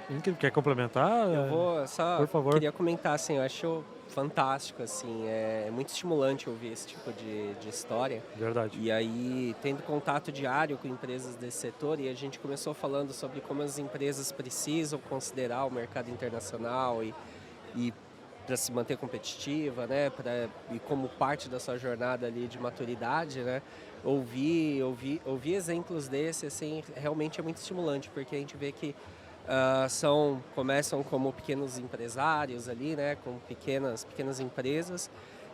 Incrível. Quer complementar? Eu vou só, por favor. Queria comentar, assim, eu acho fantástico, assim, é muito estimulante ouvir esse tipo de história. Verdade. E aí, tendo contato diário com empresas desse setor, e a gente começou falando sobre como as empresas precisam considerar o mercado internacional e para se manter competitiva, né, e como parte da sua jornada ali de maturidade, né, ouvir exemplos desses, assim, realmente é muito estimulante, porque a gente vê que começam como pequenos empresários ali, né, com pequenas empresas,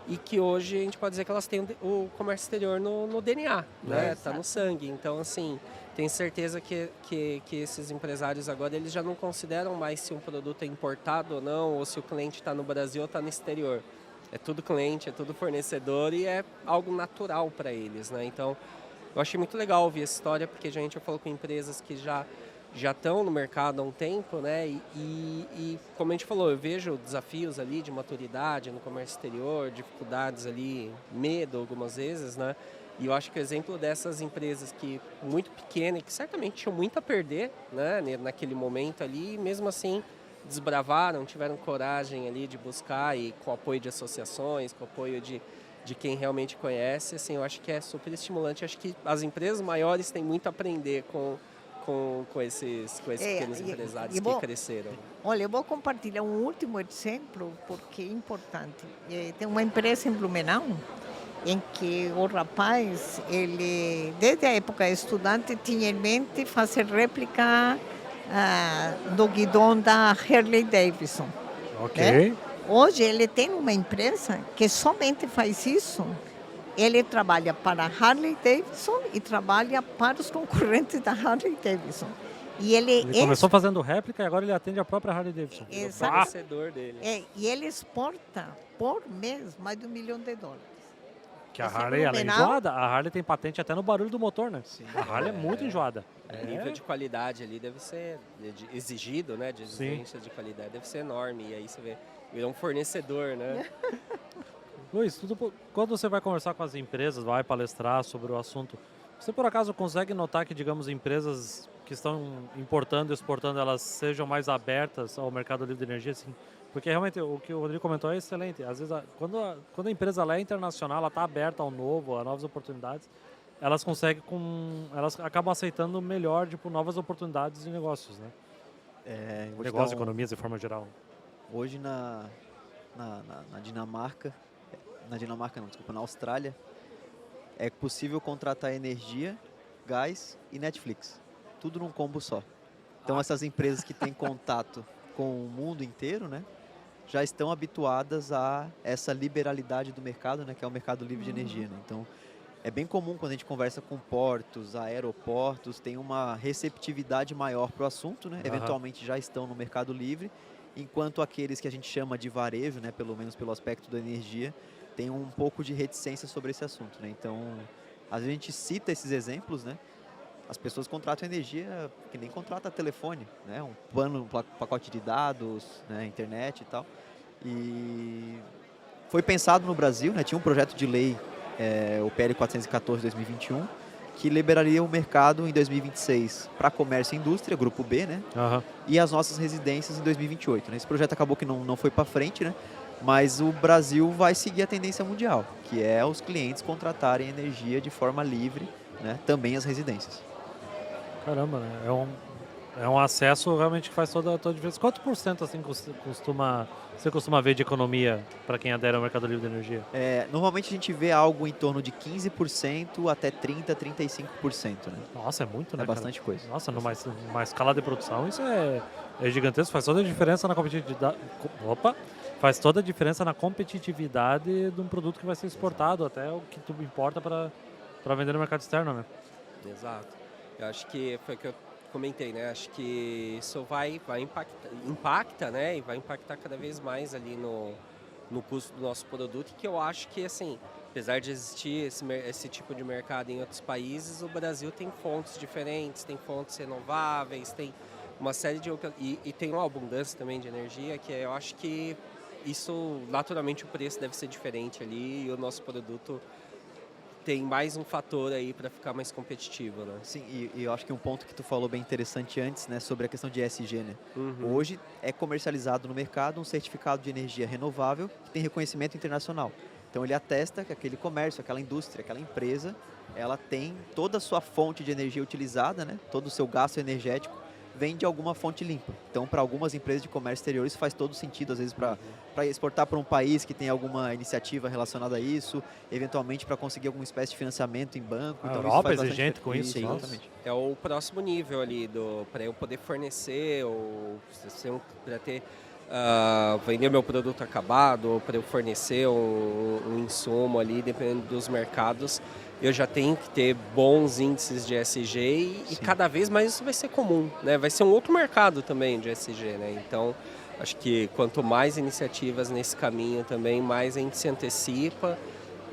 e que hoje a gente pode dizer que elas têm o comércio exterior no DNA, né, tá no sangue. Então, assim, tenho certeza que esses empresários agora, eles já não consideram mais se um produto é importado ou não, ou se o cliente está no Brasil ou está no exterior. É tudo cliente, é tudo fornecedor e é algo natural para eles, né. Então, eu achei muito legal ouvir essa história, porque a gente já falou com empresas que já estão no mercado há um tempo, né? E como a gente falou, eu vejo desafios ali de maturidade no comércio exterior, dificuldades ali, medo algumas vezes, né? E eu acho que o exemplo dessas empresas que muito pequenas e que certamente tinham muito a perder, né? Naquele momento ali, mesmo assim desbravaram, tiveram coragem ali de buscar, e com o apoio de associações, com o apoio de quem realmente conhece, assim, eu acho que é super estimulante. Eu acho que as empresas maiores têm muito a aprender com esses pequenos empresários que cresceram. Olha, eu vou compartilhar um último exemplo, porque é importante. Tem uma empresa em Blumenau, em que o rapaz, ele, desde a época estudante, tinha em mente fazer réplica do guidão da Harley Davidson. Ok. Né? Hoje ele tem uma empresa que somente faz isso. Ele trabalha para a Harley Davidson e trabalha para os concorrentes da Harley Davidson. E Ele começou fazendo réplica e agora ele atende a própria Harley Davidson. O fornecedor dele. E ele exporta por mês mais de $1 milhão. Que a Harley ela é enjoada. A Harley tem patente até no barulho do motor, né? Sim. A Harley é muito enjoada. O nível de qualidade ali deve ser exigido, né? De exigência de qualidade deve ser enorme. E aí você vê, ele é um fornecedor, né? Luiz, quando você vai conversar com as empresas, vai palestrar sobre o assunto, você por acaso consegue notar que, digamos, empresas que estão importando e exportando, elas sejam mais abertas ao mercado livre de energia, assim? Porque realmente o que o Rodrigo comentou é excelente. Às vezes, quando a empresa ela é internacional, ela está aberta ao novo, a novas oportunidades, elas acabam aceitando melhor, tipo, novas oportunidades de negócios, né? Negócios, economias de forma geral. Hoje na Dinamarca, na Austrália, é possível contratar energia, gás e Netflix. Tudo num combo só. Então essas empresas que têm contato com o mundo inteiro, né, já estão habituadas a essa liberalidade do mercado, né, que é o mercado livre de energia. Né? Então é bem comum quando a gente conversa com portos, aeroportos, tem uma receptividade maior para o assunto, né? Eventualmente já estão no mercado livre, enquanto aqueles que a gente chama de varejo, né, pelo menos pelo aspecto da energia, tem um pouco de reticência sobre esse assunto, né? Então, às vezes a gente cita esses exemplos, né? As pessoas contratam energia que nem contrata telefone, né? Um plano, um pacote de dados, né? Internet e tal. E foi pensado no Brasil, né? Tinha um projeto de lei, o PL 414 de 2021, que liberaria o mercado em 2026 para comércio e indústria, grupo B, né? E as nossas residências em 2028. Né? Esse projeto acabou que não foi para frente, né? Mas o Brasil vai seguir a tendência mundial, que é os clientes contratarem energia de forma livre, né? Também as residências. Caramba, né? É um acesso realmente que faz toda a diferença. Quanto por cento assim, você costuma ver de economia para quem adere ao mercado livre de energia? Normalmente a gente vê algo em torno de 15% até 30%, 35%. Né? Nossa, é muito, né? É bastante coisa. Nossa, numa escala de produção, isso é gigantesco. Faz toda a diferença na competitividade. Faz toda a diferença na competitividade de um produto que vai ser exportado, até o que tudo importa para vender no mercado externo, né? Exato. Eu acho que foi o que eu comentei, né? Acho que isso vai impacta, né? E vai impactar cada vez mais ali no custo do nosso produto, que eu acho que, assim, apesar de existir esse tipo de mercado em outros países, o Brasil tem fontes diferentes, tem fontes renováveis, tem uma série de outras... E tem uma abundância também de energia, que eu acho que isso, naturalmente, o preço deve ser diferente ali e o nosso produto tem mais um fator aí para ficar mais competitivo, né? Sim, e eu acho que um ponto que tu falou bem interessante antes, né, sobre a questão de ESG, né? Hoje é comercializado no mercado um certificado de energia renovável que tem reconhecimento internacional. Então ele atesta que aquele comércio, aquela indústria, aquela empresa, ela tem toda a sua fonte de energia utilizada, né? Todo o seu gasto energético vem de alguma fonte limpa. Então, para algumas empresas de comércio exterior, isso faz todo sentido, às vezes, para exportar para um país que tem alguma iniciativa relacionada a isso, eventualmente para conseguir alguma espécie de financiamento em banco. A então, Europa isso é exigente com isso. Sim, exatamente. É o próximo nível ali para eu poder fornecer, ou para ter vender meu produto acabado, ou para eu fornecer um insumo ali, dependendo dos mercados. Eu já tenho que ter bons índices de ESG e cada vez mais isso vai ser comum, né? Vai ser um outro mercado também de ESG, né? Então, acho que quanto mais iniciativas nesse caminho também, mais a gente se antecipa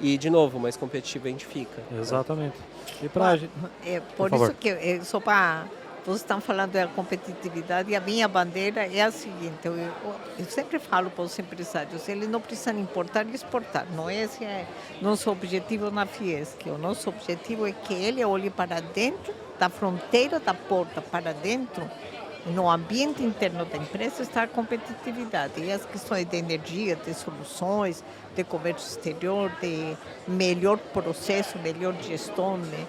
e, de novo, mais competitivo a gente fica. Exatamente. E por isso que, só para... Vocês estão falando da competitividade e a minha bandeira é a seguinte, eu sempre falo para os empresários, eles não precisam importar e exportar, não esse é nosso objetivo na Fiesc, o nosso objetivo é que ele olhe para dentro, da fronteira da porta para dentro, no ambiente interno da empresa está a competitividade e as questões de energia, de soluções, de comércio exterior, de melhor processo, melhor gestão, né?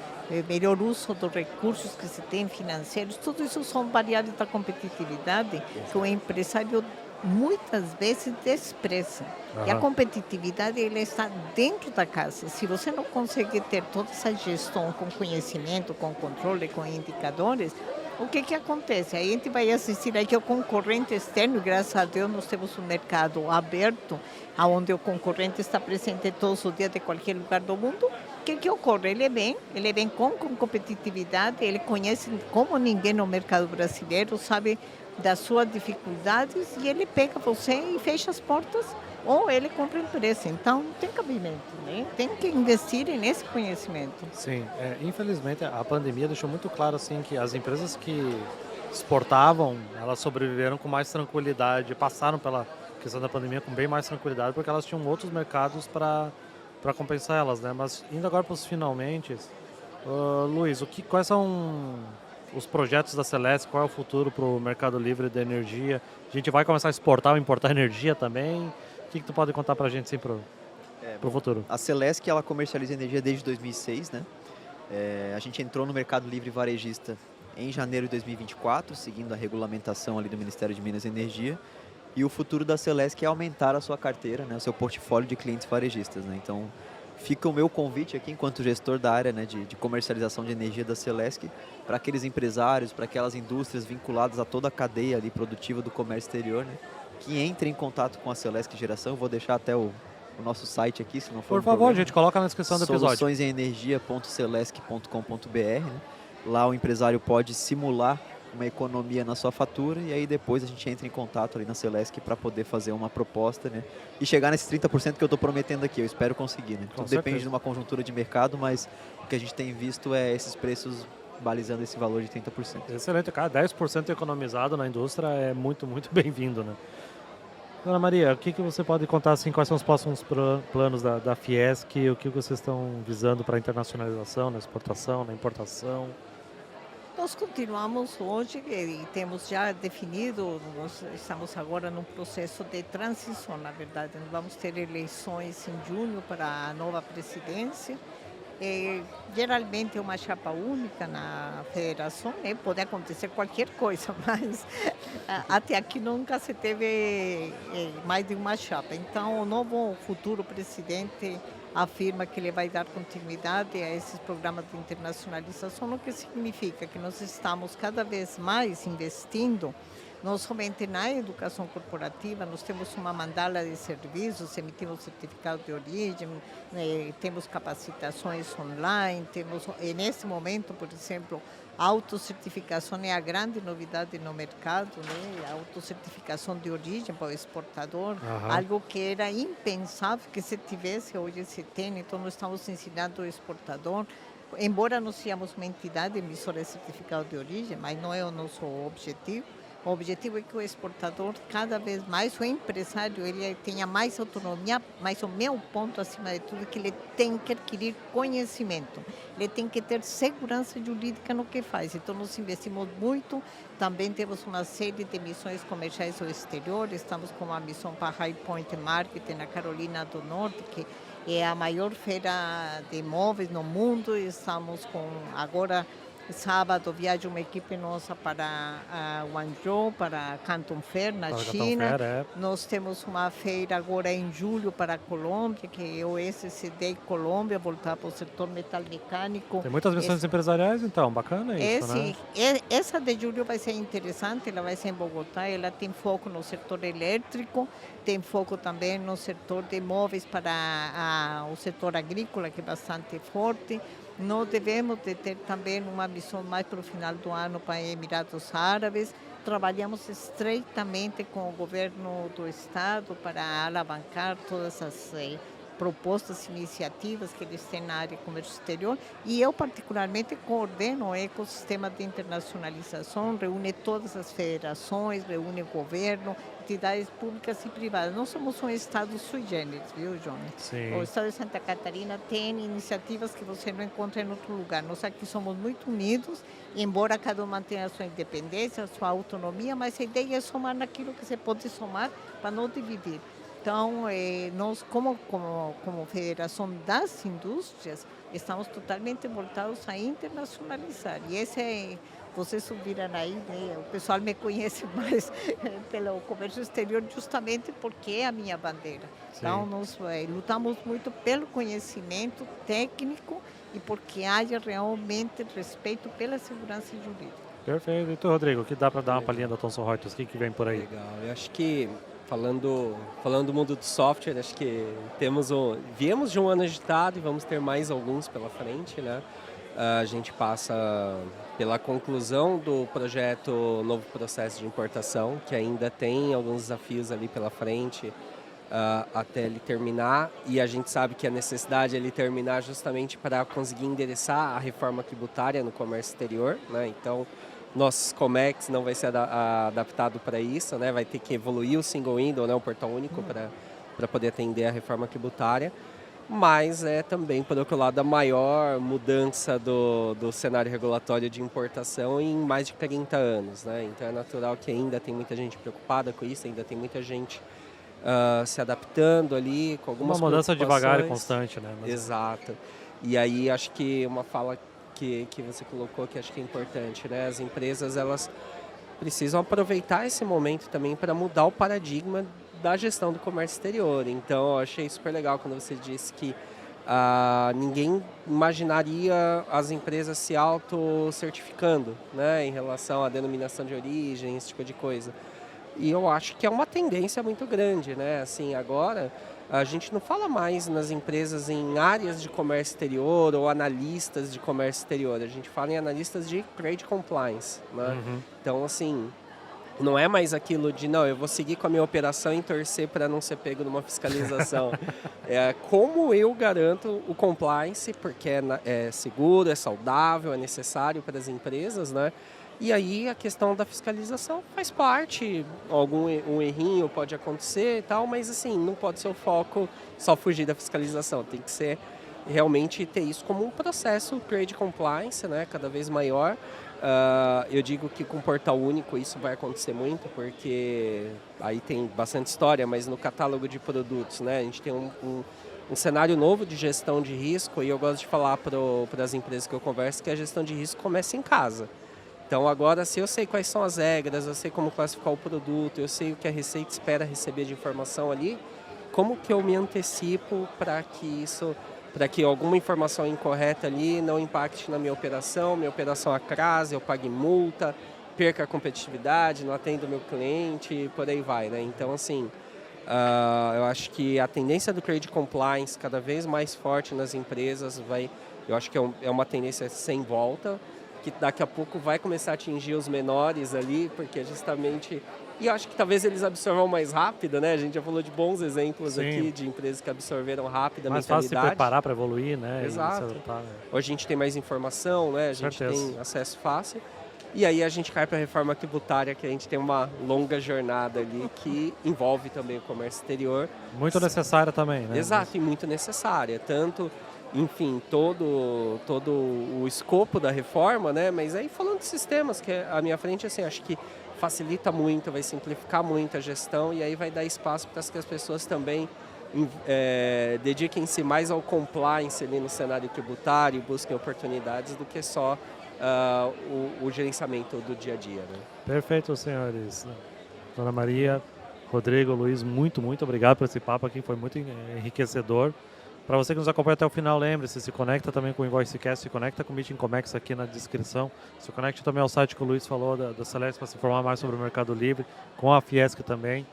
Melhor uso dos recursos que se tem financeiros, tudo isso são variáveis da competitividade que o empresário muitas vezes despreza. E a competitividade ela está dentro da casa. Se você não consegue ter toda essa gestão com conhecimento, com controle, com indicadores, O que acontece? Aí a gente vai assistir aí que o concorrente externo, graças a Deus, nós temos um mercado aberto, onde o concorrente está presente todos os dias de qualquer lugar do mundo. O que ocorre? Ele vem com competitividade, ele conhece como ninguém no mercado brasileiro, sabe das suas dificuldades e ele pega você e fecha as portas ou ele compra a empresa. Então, tem cabimento, né? Tem que investir nesse conhecimento. Sim, infelizmente a pandemia deixou muito claro assim, que as empresas que exportavam, elas sobreviveram com mais tranquilidade, passaram pela questão da pandemia com bem mais tranquilidade, porque elas tinham outros mercados para compensar elas, né? Mas indo agora para os finalmente, Luiz, quais são os projetos da Celesc, qual é o futuro para o mercado livre de energia? A gente vai começar a exportar ou importar energia também? O que tu pode contar para a gente assim, para o futuro? A Celesc, ela comercializa energia desde 2006, né? A gente entrou no mercado livre varejista em janeiro de 2024, seguindo a regulamentação ali do Ministério de Minas e Energia. E o futuro da Celesc é aumentar a sua carteira, né, o seu portfólio de clientes varejistas, né? Então, fica o meu convite aqui, enquanto gestor da área, né, de comercialização de energia da Celesc, para aqueles empresários, para aquelas indústrias vinculadas a toda a cadeia ali produtiva do comércio exterior, né, que entrem em contato com a Celesc Geração. Eu vou deixar até o nosso site aqui, se não for Por favor, gente, coloca na descrição do episódio. soluçõemenergia.celesc.com.br, né? Lá o empresário pode simular uma economia na sua fatura e aí depois a gente entra em contato ali na Celesc para poder fazer uma proposta, né? E chegar nesses 30% que eu estou prometendo aqui, eu espero conseguir, né? Tudo depende de uma conjuntura de mercado, mas o que a gente tem visto é esses preços balizando esse valor de 30%. Excelente, cara, 10% economizado na indústria é muito, muito bem-vindo, né? Dona Maria, o que você pode contar, assim, quais são os próximos planos da Fiesc, o que vocês estão visando para a internacionalização, na exportação, na importação? Nós continuamos hoje e temos já definido, nós estamos agora num processo de transição, na verdade. Nós vamos ter eleições em junho para a nova presidência. Geralmente é uma chapa única na federação, né? Pode acontecer qualquer coisa, mas até aqui nunca se teve mais de uma chapa. Então, o novo futuro presidente afirma que ele vai dar continuidade a esses programas de internacionalização, o que significa que nós estamos cada vez mais investindo não somente na educação corporativa. Nós temos uma mandala de serviços, emitimos certificado de origem, temos capacitações online, temos, nesse momento, por exemplo, a autocertificação é a grande novidade no mercado, né? A autocertificação de origem para o exportador, algo que era impensável que se tivesse, hoje se tem. Então, nós estamos ensinando o exportador, embora nós sejamos uma entidade emissora de certificado de origem, mas não é o nosso objetivo. O objetivo é que o exportador, cada vez mais, o empresário, ele tenha mais autonomia, mas o meu ponto, acima de tudo, é que ele tem que adquirir conhecimento. Ele tem que ter segurança jurídica no que faz. Então, nós investimos muito. Também temos uma série de missões comerciais ao exterior. Estamos com uma missão para High Point Market, na Carolina do Norte, que é a maior feira de imóveis no mundo. Estamos com, agora, sábado, viaja uma equipe nossa para Guangzhou, para Canton Fair, na China. Nós temos uma feira agora em julho para a Colômbia, que é o SCD Colômbia, voltar para o setor metal mecânico. Tem muitas missões empresariais, então, bacana isso, né? Essa de julho vai ser interessante, ela vai ser em Bogotá, ela tem foco no setor elétrico, tem foco também no setor de imóveis para o setor agrícola, que é bastante forte. Nós devemos de ter também uma missão mais para o final do ano para Emirados Árabes. Trabalhamos estreitamente com o governo do estado para alavancar todas as propostas, iniciativas que eles têm na área de comércio exterior. E eu, particularmente, coordeno o ecossistema de internacionalização, reúne todas as federações, reúne o governo, entidades públicas e privadas. Nós somos um estado sui generis, viu, Johnny? Sim. O estado de Santa Catarina tem iniciativas que você não encontra em outro lugar. Nós aqui somos muito unidos, embora cada um mantenha a sua independência, a sua autonomia, mas a ideia é somar naquilo que se pode somar para não dividir. Então, nós, como Federação das Indústrias, estamos totalmente voltados a internacionalizar. E esse é, vocês subiram aí, né? O pessoal me conhece mais pelo comércio exterior, justamente porque é a minha bandeira. Sim. Então, nós lutamos muito pelo conhecimento técnico e porque haja realmente respeito pela segurança jurídica. Perfeito. E tu, Rodrigo, o que dá para dar uma palhinha da Thomson Reuters? O que vem por aí? Legal. Eu acho que, falando do mundo do software, acho que viemos de um ano agitado e vamos ter mais alguns pela frente, né? A gente passa pela conclusão do projeto Novo Processo de Importação, que ainda tem alguns desafios ali pela frente até ele terminar, e a gente sabe que a necessidade é ele terminar justamente para conseguir endereçar a reforma tributária no comércio exterior, né? Então, nosso Comex não vai ser adaptado para isso, né? Vai ter que evoluir o single window, né? O portal único para poder atender a reforma tributária. Mas é também, por outro lado, a maior mudança do cenário regulatório de importação em mais de 30 anos, né? Então é natural que ainda tem muita gente preocupada com isso, ainda tem muita gente se adaptando ali com algumas uma mudança devagar e constantes. constante, né? Exato. E aí acho que uma fala que você colocou que acho que é importante, né? As empresas, elas precisam aproveitar esse momento também para mudar o paradigma da gestão do comércio exterior. Então, eu achei super legal quando você disse que ninguém imaginaria as empresas se auto-certificando, né, em relação à denominação de origem, esse tipo de coisa. E eu acho que é uma tendência muito grande, né? Assim, agora a gente não fala mais nas empresas em áreas de comércio exterior ou analistas de comércio exterior. A gente fala em analistas de trade compliance, né? Uhum. Então, assim, não é mais aquilo de, não, eu vou seguir com a minha operação e torcer para não ser pego numa fiscalização. É como eu garanto o compliance, porque é seguro, é saudável, é necessário para as empresas, né? E aí a questão da fiscalização faz parte, um errinho pode acontecer e tal, mas assim, não pode ser o foco só fugir da fiscalização, tem que ser realmente ter isso como um processo trade compliance, né, cada vez maior. Eu digo que com portal único isso vai acontecer muito, porque aí tem bastante história, mas no catálogo de produtos, né, a gente tem um cenário novo de gestão de risco, e eu gosto de falar para as empresas que eu converso que a gestão de risco começa em casa. Então agora, se eu sei quais são as regras, eu sei como classificar o produto, eu sei o que a Receita espera receber de informação ali, como que eu me antecipo para que alguma informação incorreta ali não impacte na minha operação atrase, eu pague multa, perca a competitividade, não atendo o meu cliente, por aí vai, né? Então, assim, eu acho que a tendência do trade compliance cada vez mais forte nas empresas eu acho que é uma tendência sem volta, que daqui a pouco vai começar a atingir os menores ali, porque justamente... E eu acho que talvez eles absorvam mais rápido, né? A gente já falou de bons exemplos Sim. aqui de empresas que absorveram rápido a mais mentalidade. fácil se preparar para evoluir, né? Exato. Né? Hoje a gente tem mais informação, né? A gente Certeza. tem acesso fácil. E aí a gente cai para a reforma tributária, que a gente tem uma longa jornada ali que envolve também o comércio exterior. Muito necessária também, né? Exato, e muito necessária. Tanto, enfim, todo o escopo da reforma, né? Mas aí falando de sistemas, que à minha frente, assim, acho que facilita muito, vai simplificar muito a gestão e aí vai dar espaço para que as pessoas também dediquem-se mais ao compliance ali no cenário tributário, busquem oportunidades do que só o gerenciamento do dia a dia, né? Perfeito, senhores. Dona Maria, Rodrigo, Luiz, muito obrigado por esse papo aqui, foi muito enriquecedor. Para você que nos acompanha até o final, lembre-se, se conecta também com o InvoiceCast, se conecta com o Meeting Comex aqui na descrição, se conecte também ao site que o Luiz falou da Celeste para se informar mais sobre o Mercado Livre, com a Fiesc também.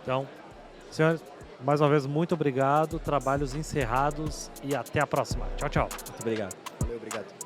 Então, senhores, mais uma vez, muito obrigado, trabalhos encerrados e até a próxima. Tchau, tchau. Muito obrigado. Valeu, obrigado.